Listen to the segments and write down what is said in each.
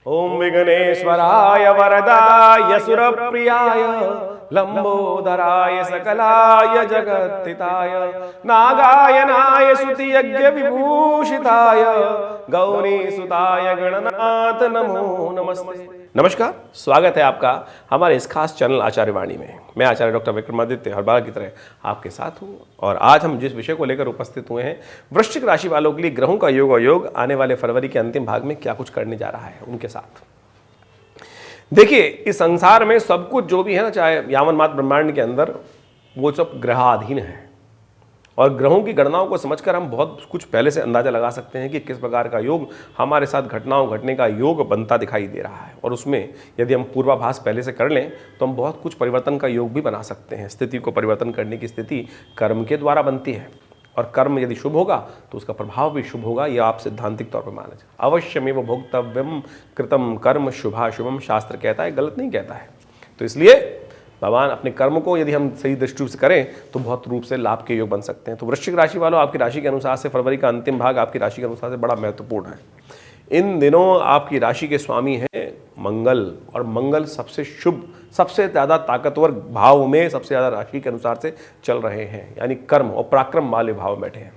ओम विघ्नेश्वराय वरदाय सुरप्रियाय लंबोदराय सकलाय जगत्थिताय नागायनाय स्तुतियज्ञ विभूषिताय गौरीसुताय गणनाथ नमो नमस्ते। नमस्कार, स्वागत है आपका हमारे इस खास चैनल आचार्य वाणी में। मैं आचार्य डॉक्टर विक्रमादित्य हर बार की तरह आपके साथ हूँ और आज हम जिस विषय को लेकर उपस्थित हुए हैं, वृश्चिक राशि वालों के लिए ग्रहों का योग और योग आने वाले फरवरी के अंतिम भाग में क्या कुछ करने जा रहा है उनके साथ। देखिए, इस संसार में सब कुछ जो भी है ना, चाहे यावन मात्र ब्रह्मांड के अंदर, वो सब ग्रहाधीन है और ग्रहों की गणनाओं को समझकर हम बहुत कुछ पहले से अंदाजा लगा सकते हैं कि किस प्रकार का योग हमारे साथ घटनाओं घटने का योग बनता दिखाई दे रहा है। और उसमें यदि हम पूर्वाभास पहले से कर लें तो हम बहुत कुछ परिवर्तन का योग भी बना सकते हैं। स्थिति को परिवर्तन करने की स्थिति कर्म के द्वारा बनती है और कर्म यदि शुभ होगा तो उसका प्रभाव भी शुभ होगा। यह आप सैद्धांतिक तौर पर माना जाए। अवश्यमेव भोक्तव्यम कृतम कर्म शुभाशुभम, शास्त्र कहता है, गलत नहीं कहता है। तो इसलिए भगवान अपने कर्म को यदि हम सही दृष्टि से करें तो बहुत रूप से लाभ के योग बन सकते हैं। तो वृश्चिक राशि वालों, आपकी राशि के अनुसार से फरवरी का अंतिम भाग आपकी राशि के अनुसार से बड़ा महत्वपूर्ण है। इन दिनों आपकी राशि के स्वामी हैं मंगल, और मंगल सबसे शुभ, सबसे ज़्यादा ताकतवर भाव में, सबसे ज़्यादा राशि के अनुसार से चल रहे हैं, यानी कर्म और पराक्रम वाले भाव में बैठे हैं।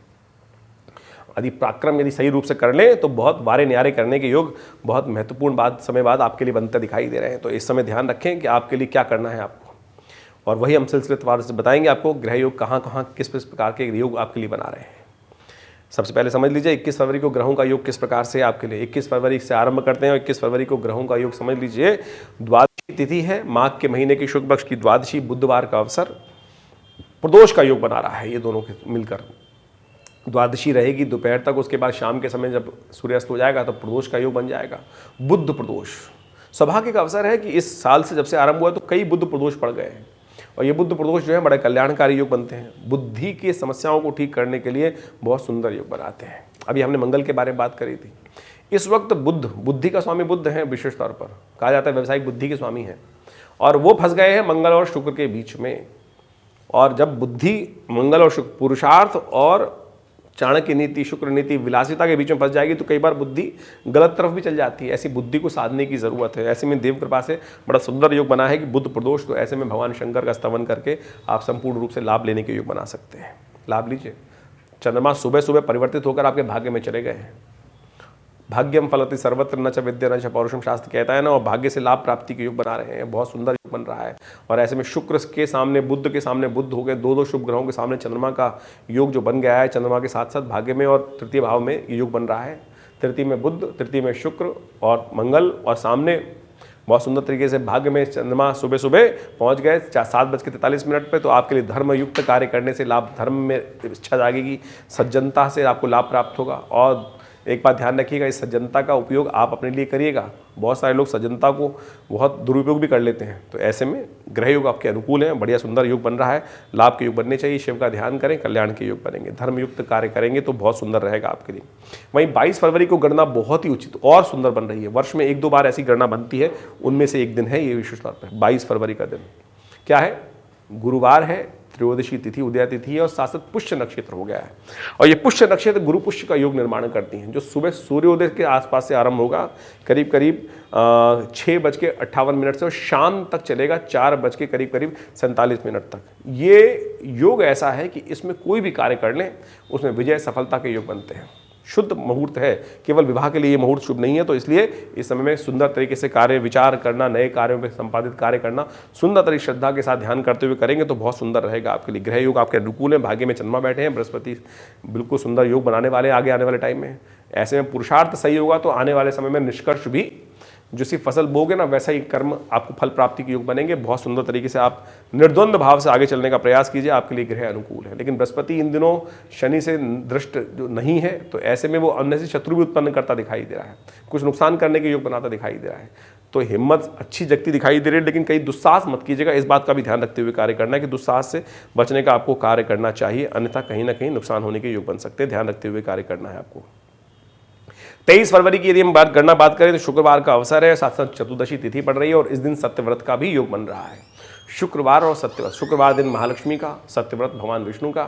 यदि पराक्रम यदि सही रूप से कर लें तो बहुत वारे न्यारे करने के योग बहुत महत्वपूर्ण समय बाद आपके लिए बनते दिखाई दे रहे हैं। तो इस समय ध्यान रखें कि आपके लिए क्या करना है आपको, और वही हम सिलसिलेवार से बताएंगे आपको ग्रह योग कहाँ कहाँ किस किस प्रकार के योग आपके लिए बना रहे हैं। सबसे पहले समझ लीजिए 21 फरवरी को ग्रहों का योग किस प्रकार से आपके लिए। 21 फरवरी से आरंभ करते हैं और 21 फरवरी को ग्रहों का योग समझ लीजिए। द्वादशी तिथि है, माघ के महीने की शुक्ल पक्ष की द्वादशी, बुधवार का अवसर, प्रदोष का योग बना रहा है। ये दोनों के मिलकर द्वादशी रहेगी दोपहर तक, उसके बाद शाम के समय जब सूर्यास्त हो जाएगा तो प्रदोष का योग बन जाएगा। बुध प्रदोष सौभाग्य का अवसर है कि इस साल से जब से आरंभ हुआ तो कई बुध प्रदोष पड़ गए हैं और ये बुध प्रदोष जो है बड़े कल्याणकारी योग बनते हैं। बुद्धि की समस्याओं को ठीक करने के लिए बहुत सुंदर योग बनाते हैं। अभी हमने मंगल के बारे में बात करी थी। इस वक्त बुध, बुद्धि का स्वामी बुध है, विशेष तौर पर कहा जाता है व्यवसायिक बुद्धि के स्वामी हैं, और वो फंस गए हैं मंगल और शुक्र के बीच में। और जब बुद्धि, मंगल और शुक्र, पुरुषार्थ और चाणक्य नीति, शुक्र नीति, विलासिता के बीच में फंस जाएगी तो कई बार बुद्धि गलत तरफ भी चल जाती है। ऐसी बुद्धि को साधने की जरूरत है। ऐसे में देव कृपा से बड़ा सुंदर योग बना है कि बुध प्रदोष, तो ऐसे में भगवान शंकर का स्तवन करके आप संपूर्ण रूप से लाभ लेने के योग बना सकते हैं। लाभ लीजिए। चंद्रमा सुबह सुबह परिवर्तित होकर आपके भाग्य में चले गए हैं। भाग्यम फलति सर्वत्र न च विद्या न च पौरुषम, शास्त्र कहता है ना, और भाग्य से लाभ प्राप्ति के योग बना रहे हैं। बहुत सुंदर योग बन रहा है। और ऐसे में शुक्र के सामने बुध के सामने बुध हो गए, दो शुभ ग्रहों के सामने चंद्रमा का योग जो बन गया है, चंद्रमा के साथ साथ भाग्य में और तृतीय भाव में ये योग बन रहा है। तृतीय में बुध, तृतीय में शुक्र और मंगल, और सामने बहुत सुंदर तरीके से भाग्य में चंद्रमा सुबह सुबह पहुंच गए 7:43 पे। तो आपके लिए धर्मयुक्त कार्य करने से लाभ, धर्म में इच्छा जागेगी, सज्जनता से आपको लाभ प्राप्त होगा। और एक बात ध्यान रखिएगा, इस सज्जनता का उपयोग आप अपने लिए करिएगा। बहुत सारे लोग सज्जनता को बहुत दुरुपयोग भी कर लेते हैं। तो ऐसे में ग्रह योग आपके अनुकूल हैं, बढ़िया सुंदर योग बन रहा है। लाभ के योग बनने चाहिए, शिव का ध्यान करें, कल्याण के योग बनेंगे। धर्मयुक्त कार्य करेंगे तो बहुत सुंदर रहेगा आपके लिए। वहीं 22 फरवरी को गणना बहुत ही उचित और सुंदर बन रही है। वर्ष में 1-2 बार ऐसी गणना बनती है, उनमें से एक दिन है ये विशेष तौर पर 22 फरवरी का दिन। क्या है? गुरुवार है, त्रयोदशी तिथि, उदया तिथि है और साथ साथ पुष्य नक्षत्र हो गया है। और ये पुष्य नक्षत्र गुरु पुष्य का योग निर्माण करती हैं, जो सुबह सूर्योदय के आसपास से आरंभ होगा, करीब करीब 6:58 से और शाम तक चलेगा 4:47 तक। ये योग ऐसा है कि इसमें कोई भी कार्य कर लें उसमें विजय सफलता के योग बनते हैं। शुद्ध मुहूर्त है, केवल विवाह के लिए ये मुहूर्त शुभ नहीं है। तो इसलिए इस समय में सुंदर तरीके से कार्य विचार करना, नए कार्यों में संपादित कार्य करना, सुंदर तरीके श्रद्धा के साथ ध्यान करते हुए करेंगे तो बहुत सुंदर रहेगा आपके लिए। ग्रह योग आपके अनुकूल है, भाग्य में चंद्रमा बैठे हैं, बृहस्पति बिल्कुल सुंदर योग बनाने वाले आगे आने वाले टाइम में। ऐसे में पुरुषार्थ सही होगा तो आने वाले समय में निष्कर्ष भी, जो सी फसल बोगे ना वैसा ही कर्म आपको फल प्राप्ति के योग बनेंगे। बहुत सुंदर तरीके से आप निर्द्वंद भाव से आगे चलने का प्रयास कीजिए, आपके लिए ग्रह अनुकूल है। लेकिन बृहस्पति इन दिनों शनि से दृष्ट जो नहीं है, तो ऐसे में वो अन्य से शत्रु भी उत्पन्न करता दिखाई दे रहा है, कुछ नुकसान करने के योग बनाता दिखाई दे रहा है। तो हिम्मत अच्छी जगती दिखाई दे रही है, लेकिन कहीं दुस्साहस मत कीजिएगा। इस बात का भी ध्यान रखते हुए कार्य करना है कि दुस्साहस से बचने का आपको कार्य करना चाहिए, अन्यथा कहीं ना कहीं नुकसान होने के योग बन सकते हैं। ध्यान रखते हुए कार्य करना है आपको। 23 फरवरी की यदि हम बात करें तो शुक्रवार का अवसर है, साथ साथ चतुर्दशी तिथि पड़ रही है और इस दिन सत्यव्रत का भी योग बन रहा है। शुक्रवार और सत्यव्रत, शुक्रवार दिन महालक्ष्मी का, सत्यव्रत भगवान विष्णु का,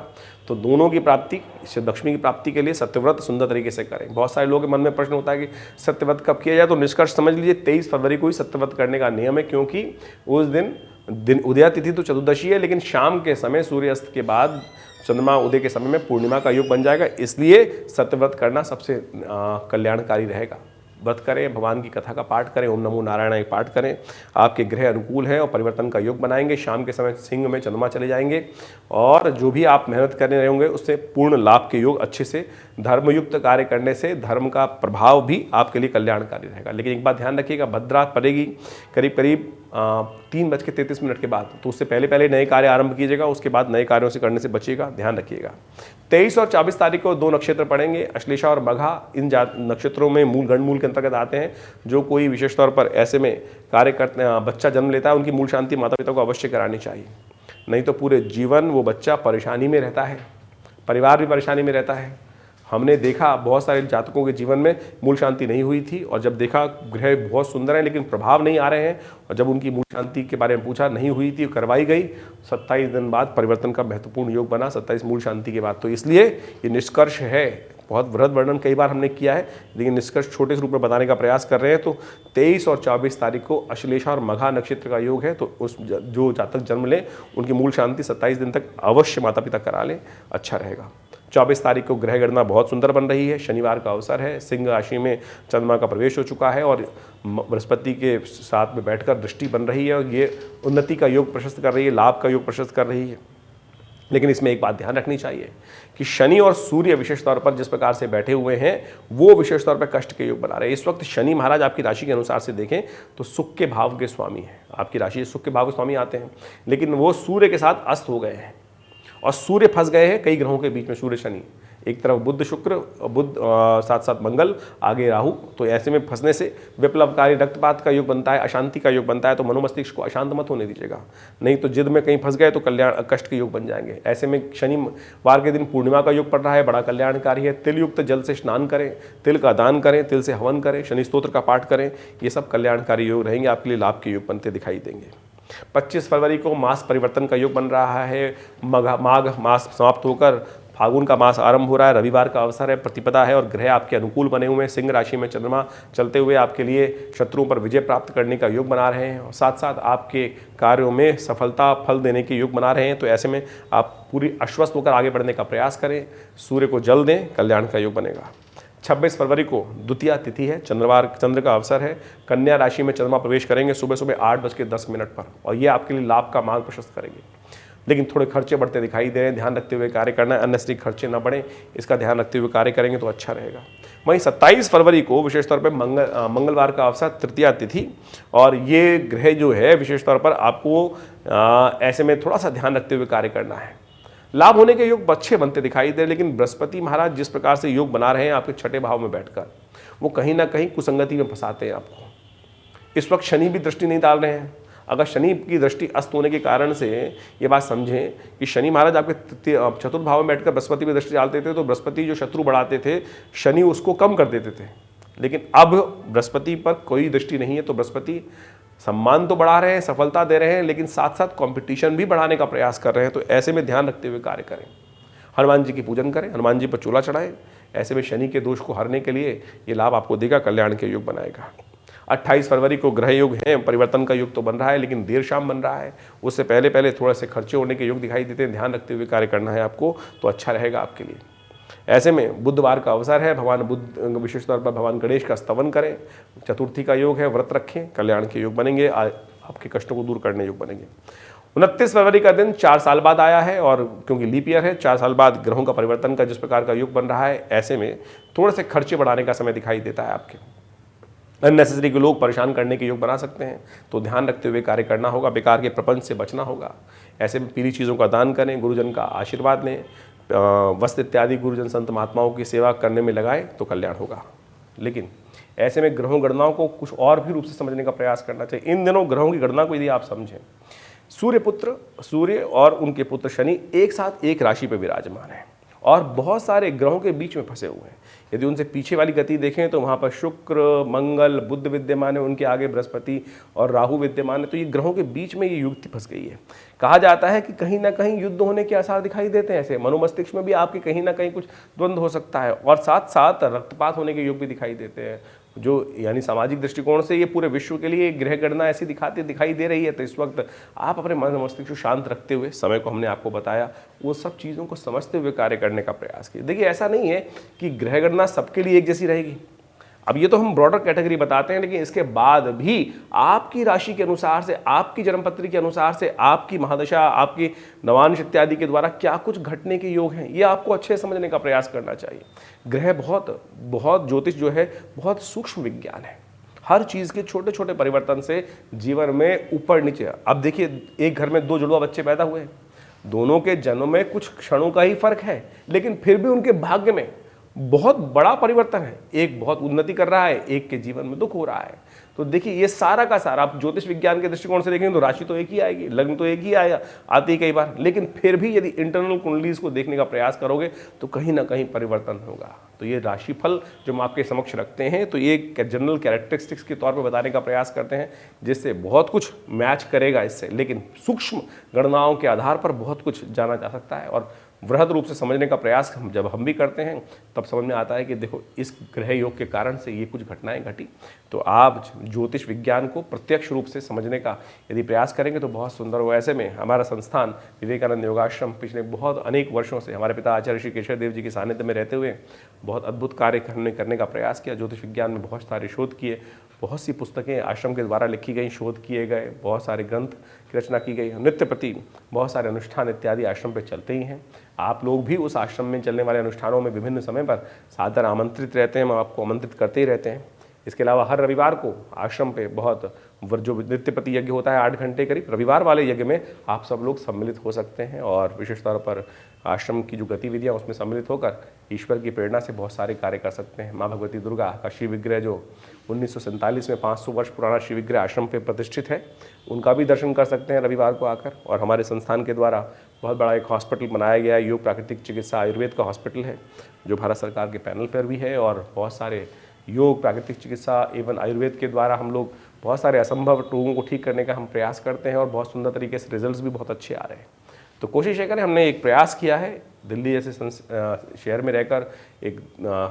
तो दोनों की प्राप्ति, लक्ष्मी की प्राप्ति के लिए सत्यव्रत सुंदर तरीके से करें। बहुत सारे लोगों के मन में प्रश्न होता है कि सत्यव्रत कब किया जाए, तो निष्कर्ष समझ लीजिए 23 फरवरी को ही सत्यव्रत करने का नियम है, क्योंकि उस दिन उदया तिथि तो चतुर्दशी है, लेकिन शाम के समय सूर्यास्त के बाद चंद्रमा उदय के समय में पूर्णिमा का योग बन जाएगा, इसलिए सत्यव्रत करना सबसे कल्याणकारी रहेगा। व्रत करें, भगवान की कथा का पाठ करें, ओम नमो नारायण का पाठ करें, आपके ग्रह अनुकूल है और परिवर्तन का योग बनाएंगे। शाम के समय सिंह में चंद्रमा चले जाएंगे और जो भी आप मेहनत करने रहे होंगे उससे पूर्ण लाभ के योग, अच्छे से धर्मयुक्त कार्य करने से धर्म का प्रभाव भी आपके लिए कल्याणकारी रहेगा। लेकिन एक बात ध्यान रखिएगा, भद्रात पड़ेगी करीब 3:33 के बाद, तो उससे पहले नए कार्य आरंभ कीजिएगा, उसके बाद नए कार्यों से करने से बचिएगा, ध्यान रखिएगा। 23 और 24 तारीख को 2 नक्षत्र पड़ेंगे, अश्लेषा और मघा। इन नक्षत्रों में मूल गणमूल के अंतर्गत आते हैं। जो कोई विशेष तौर पर ऐसे में कार्य करते हैं, बच्चा जन्म लेता है, उनकी मूल शांति माता पिता को अवश्य करानी चाहिए, नहीं तो पूरे जीवन वो बच्चा परेशानी में रहता है, परिवार भी परेशानी में रहता है। हमने देखा बहुत सारे जातकों के जीवन में मूल शांति नहीं हुई थी, और जब देखा ग्रह बहुत सुंदर हैं लेकिन प्रभाव नहीं आ रहे हैं, और जब उनकी मूल शांति के बारे में पूछा, नहीं हुई थी, करवाई गई, 27 दिन बाद परिवर्तन का महत्वपूर्ण योग बना, 27 मूल शांति के बाद। तो इसलिए ये निष्कर्ष है, बहुत वृहद वर्णन कई बार हमने किया है, लेकिन निष्कर्ष छोटे से रूप में बताने का प्रयास कर रहे हैं। तो 23 और 24 तारीख को अश्लेषा और मघा नक्षत्र का योग है, तो उस जो जातक जन्म लें उनकी मूल शांति 27 दिन तक अवश्य माता पिता करा लें, अच्छा रहेगा। 24 तारीख को ग्रह गणना बहुत सुंदर बन रही है, शनिवार का अवसर है, सिंह राशि में चंद्रमा का प्रवेश हो चुका है और बृहस्पति के साथ में बैठकर दृष्टि बन रही है, और ये उन्नति का योग प्रशस्त कर रही है, लाभ का योग प्रशस्त कर रही है। लेकिन इसमें एक बात ध्यान रखनी चाहिए कि शनि और सूर्य विशेष तौर पर जिस प्रकार से बैठे हुए हैं वो विशेष तौर पर कष्ट के योग बना रहे हैं। इस वक्त शनि महाराज आपकी राशि के अनुसार से देखें तो सुख के भाव के स्वामी हैं, आपकी राशि सुख के भाव के स्वामी आते हैं, लेकिन वो सूर्य के साथ अस्त हो गए हैं और सूर्य फंस गए हैं कई ग्रहों के बीच में। सूर्य शनि एक तरफ बुध शुक्र, बुध साथ साथ मंगल, आगे राहु, तो ऐसे में फंसने से विप्लवकारी रक्तपात का योग बनता है, अशांति का योग बनता है। तो मनोमस्तिष्क को अशांत मत होने दीजिएगा, नहीं तो जिद में कहीं फंस गए तो कल्याण कष्ट के योग बन जाएंगे। ऐसे में शनिवार के दिन पूर्णिमा का योग पड़ रहा है, बड़ा कल्याणकारी है। तिल युक्त जल से स्नान करें, तिल का दान करें, तिल से हवन करें, शनि स्तोत्र का पाठ करें, ये सब कल्याणकारी योग रहेंगे, आपके लिए लाभ के योग बनते दिखाई देंगे। 25 फरवरी को मास परिवर्तन का योग बन रहा है, माघ मास समाप्त होकर फागुन का मास आरंभ हो रहा है, रविवार का अवसर है, प्रतिपदा है और ग्रह आपके अनुकूल बने हुए हैं। सिंह राशि में चंद्रमा चलते हुए आपके लिए शत्रुओं पर विजय प्राप्त करने का योग बना रहे हैं और साथ साथ आपके कार्यों में सफलता फल देने के योग बना रहे हैं। तो ऐसे में आप पूरी आश्वस्त होकर आगे बढ़ने का प्रयास करें, सूर्य को जल दें, कल्याण का योग बनेगा। 26 फरवरी को द्वितीया तिथि है, चंद्र का अवसर है, कन्या राशि में चंद्रमा प्रवेश करेंगे सुबह 8:10 पर और ये आपके लिए लाभ का मार्ग प्रशस्त करेंगे। लेकिन थोड़े खर्चे बढ़ते दिखाई दे रहे हैं, ध्यान रखते हुए कार्य करना है, अननेसेसरी खर्चे ना बढ़ें, इसका ध्यान रखते हुए कार्य करेंगे तो अच्छा रहेगा। वहीं 27 फरवरी को विशेष तौर पर मंगलवार का अवसर, तृतीया तिथि, और ये ग्रह जो है विशेष तौर पर आपको ऐसे में थोड़ा सा ध्यान रखते हुए कार्य करना है। लाभ होने के योग अच्छे बनते दिखाई दे, लेकिन बृहस्पति महाराज जिस प्रकार से योग बना रहे हैं आपके छठे भाव में बैठकर, वो कहीं ना कहीं कुसंगति में फंसाते हैं आपको। इस वक्त शनि भी दृष्टि नहीं डाल रहे हैं। अगर शनि की दृष्टि अस्त होने के कारण से ये बात समझें कि शनि महाराज आपके चतुर्थ भाव में बैठकर बृहस्पति पर दृष्टि डालते थे, तो बृहस्पति जो शत्रु बढ़ाते थे, शनि उसको कम कर देते थे। लेकिन अब बृहस्पति पर कोई दृष्टि नहीं है, तो बृहस्पति सम्मान तो बढ़ा रहे हैं, सफलता दे रहे हैं, लेकिन साथ साथ कंपटीशन भी बढ़ाने का प्रयास कर रहे हैं। तो ऐसे में ध्यान रखते हुए कार्य करें। हनुमान जी की पूजन करें, हनुमान जी पर चूल्हा चढ़ाएं। ऐसे में शनि के दोष को हरने के लिए ये लाभ आपको देगा, कल्याण के योग बनाएगा। 28 फरवरी को ग्रह योग है, परिवर्तन का योग तो बन रहा है लेकिन देर शाम बन रहा है, उससे पहले थोड़े से खर्चे होने के योग दिखाई देते हैं। ध्यान रखते हुए कार्य करना है आपको, तो अच्छा रहेगा आपके लिए। ऐसे में बुधवार का अवसर है, भगवान बुद्ध विशेष तौर पर भगवान गणेश का स्तवन करें, चतुर्थी का योग है, व्रत रखें, कल्याण के योग बनेंगे, आपके कष्टों को दूर करने योग बनेंगे। 29 फरवरी का दिन 4 साल बाद आया है और क्योंकि लीप ईयर है, 4 साल बाद ग्रहों का परिवर्तन का जिस प्रकार का योग बन रहा है, ऐसे में थोड़े से खर्चे बढ़ाने का समय दिखाई देता है आपके। अननेसेसरी के लोग परेशान करने के योग बना सकते हैं, तो ध्यान रखते हुए कार्य करना होगा, बेकार के प्रपंच से बचना होगा। ऐसे में पीली चीज़ों का दान करें, गुरुजन का आशीर्वाद लें, वस्त्र इत्यादि गुरुजन संत महात्माओं की सेवा करने में लगाएं तो कल्याण होगा। लेकिन ऐसे में ग्रहों गणनाओं को कुछ और भी रूप से समझने का प्रयास करना चाहिए। इन दिनों ग्रहों की गणना को यदि आप समझें, सूर्य और उनके पुत्र शनि एक साथ एक राशि पर विराजमान है और बहुत सारे ग्रहों के बीच में फंसे हुए हैं। यदि उनसे पीछे वाली गति देखें तो वहाँ पर शुक्र, मंगल, बुध विद्यमान है, उनके आगे बृहस्पति और राहु विद्यमान है। तो ये ग्रहों के बीच में ये युक्ति फंस गई है। कहा जाता है कि कहीं ना कहीं युद्ध होने के आसार दिखाई देते हैं। ऐसे मनोमस्तिष्क में भी आपके कहीं ना कहीं कुछ द्वंद्व हो सकता है और साथ साथ रक्तपात होने के योग भी दिखाई देते हैं, जो यानी सामाजिक दृष्टिकोण से ये पूरे विश्व के लिए ग्रह गणना ऐसी दिखाई दे रही है। तो इस वक्त आप अपने मन मस्तिष्क को शांत रखते हुए, समय को हमने आपको बताया, वो सब चीज़ों को समझते हुए कार्य करने का प्रयास कीजिए। देखिए, ऐसा नहीं है कि ग्रह गणना सबके लिए एक जैसी रहेगी। अब ये तो हम ब्रॉडर कैटेगरी बताते हैं, लेकिन इसके बाद भी आपकी राशि के अनुसार से, आपकी जन्मपत्री के अनुसार से, आपकी महादशा, आपकी नवांश इत्यादि के द्वारा क्या कुछ घटने के योग हैं, ये आपको अच्छे समझने का प्रयास करना चाहिए। ग्रह बहुत ज्योतिष जो है बहुत सूक्ष्म विज्ञान है। हर चीज़ के छोटे छोटे परिवर्तन से जीवन में ऊपर नीचे। अब देखिए, एक घर में 2 जुड़वा बच्चे पैदा हुए हैं, दोनों के जन्म में कुछ क्षणों का ही फर्क है, लेकिन फिर भी उनके भाग्य में बहुत बड़ा परिवर्तन है। एक बहुत उन्नति कर रहा है, एक के जीवन में दुख हो रहा है। तो देखिए, ये सारा का सारा आप ज्योतिष विज्ञान के दृष्टिकोण से देखेंगे तो राशि तो एक ही आएगी, लग्न तो एक ही आएगा, आती है कई बार, लेकिन फिर भी यदि इंटरनल कुंडलीज को देखने का प्रयास करोगे तो कहीं ना कहीं परिवर्तन होगा। तो ये राशिफल जो हम आपके समक्ष रखते हैं, तो ये जनरल कैरेक्टरिस्टिक्स के तौर पर बताने का प्रयास करते हैं, जिससे बहुत कुछ मैच करेगा इससे, लेकिन सूक्ष्म गणनाओं के आधार पर बहुत कुछ जाना जा सकता है। और वृहद रूप से समझने का प्रयास जब हम भी करते हैं तब समझ में आता है कि देखो, इस ग्रह योग के कारण से ये कुछ घटनाएं घटी। तो आप ज्योतिष विज्ञान को प्रत्यक्ष रूप से समझने का यदि प्रयास करेंगे तो बहुत सुंदर हो। ऐसे में हमारा संस्थान विवेकानंद योगाश्रम पिछले बहुत अनेक वर्षों से हमारे पिता आचार्य श्री केशव देव जी के सानिध्य में रहते हुए बहुत अद्भुत कार्य करने का प्रयास किया। ज्योतिष विज्ञान में बहुत सारे शोध किए, बहुत सी पुस्तकें आश्रम के द्वारा लिखी गई, शोध किए गए, बहुत सारे ग्रंथ की रचना की गई, नित्य प्रति बहुत सारे अनुष्ठान इत्यादि आश्रम पे चलते ही हैं। आप लोग भी उस आश्रम में चलने वाले अनुष्ठानों में विभिन्न समय पर सादर आमंत्रित रहते हैं, हम आपको आमंत्रित करते ही रहते हैं। इसके अलावा हर रविवार को आश्रम पे बहुत जो नित्य प्रति यज्ञ होता है 8 घंटे करीब, रविवार वाले यज्ञ में आप सब लोग सम्मिलित हो सकते हैं और विशेष तौर पर आश्रम की जो गतिविधियाँ उसमें सम्मिलित होकर ईश्वर की प्रेरणा से बहुत सारे कार्य कर सकते हैं। माँ भगवती दुर्गा का शिव विग्रह जो 1947 में 500 वर्ष पुराना शिव विग्रह आश्रम पे प्रतिष्ठित है, उनका भी दर्शन कर सकते हैं रविवार को आकर। और हमारे संस्थान के द्वारा बहुत बड़ा एक हॉस्पिटल बनाया गया है, योग प्राकृतिक चिकित्सा आयुर्वेद का हॉस्पिटल है, जो भारत सरकार के पैनल पर भी है। और बहुत सारे योग प्राकृतिक चिकित्सा एवं आयुर्वेद के द्वारा हम लोग बहुत सारे असंभव रोगों को ठीक करने का हम प्रयास करते हैं और बहुत सुंदर तरीके से रिजल्ट्स भी बहुत अच्छे आ रहे हैं। तो कोशिश ये करें, हमने एक प्रयास किया है दिल्ली जैसे शहर में रहकर एक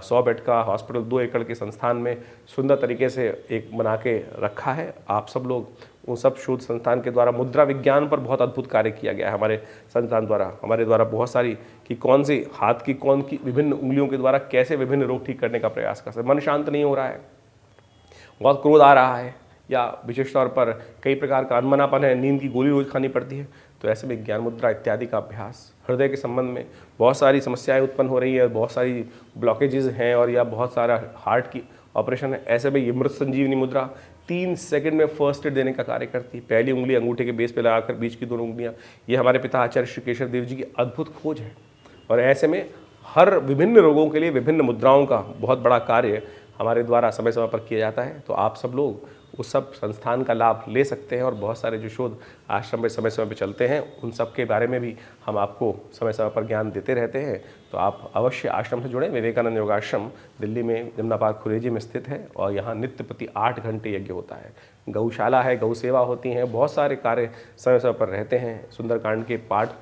100 बेड का हॉस्पिटल 2 एकड़ के संस्थान में सुंदर तरीके से एक बना के रखा है। आप सब लोग उन सब शोध संस्थान के द्वारा मुद्रा विज्ञान पर बहुत अद्भुत कार्य किया गया है हमारे संस्थान द्वारा। हमारे द्वारा बहुत सारी कि कौन सी हाथ की कौन की विभिन्न उंगलियों के द्वारा कैसे विभिन्न रोग ठीक करने का प्रयास कर सकते। मन शांत नहीं हो रहा है, बहुत क्रोध आ रहा है, या विशेष तौर पर कई प्रकार का अनमनापन है, नींद की गोली रोज खानी पड़ती है, तो ऐसे में ज्ञान मुद्रा इत्यादि का अभ्यास, हृदय के संबंध में बहुत सारी समस्याएं उत्पन्न हो रही है, बहुत सारी ब्लॉकेजेस हैं और या बहुत सारा हार्ट की ऑपरेशन है, ऐसे में ये मृत संजीवनी मुद्रा 3 सेकंड में फर्स्ट एड देने का कार्य करती है। पहली उंगली अंगूठे के बेस पे लगाकर बीच की दोनों उंगलियां, ये हमारे पिता आचार्य श्री केशव देव जी की अद्भुत खोज है। और ऐसे में हर विभिन्न रोगों के लिए विभिन्न मुद्राओं का बहुत बड़ा कार्य हमारे द्वारा समय समय पर किया जाता है। तो आप सब लोग उस सब संस्थान का लाभ ले सकते हैं और बहुत सारे जो शोध आश्रम में समय समय पर चलते हैं उन सब के बारे में भी हम आपको समय समय पर ज्ञान देते रहते हैं। तो आप अवश्य आश्रम से जुड़ें। विवेकानंद योगाश्रम दिल्ली में जमुना पार्क खुरेजी में स्थित है और यहाँ नित्य प्रति 8 घंटे यज्ञ होता है। गौशाला है, गौ सेवा होती हैं, बहुत सारे कार्य समय समय पर रहते हैं। सुंदरकांड के पाठ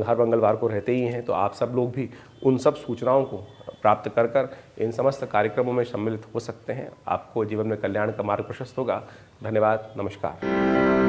हर मंगलवार को रहते ही हैं। तो आप सब लोग भी उन सब सूचनाओं को प्राप्त कर इन समस्त कार्यक्रमों में सम्मिलित हो सकते हैं। आपको जीवन में कल्याण का मार्ग प्रशस्त होगा। धन्यवाद, नमस्कार।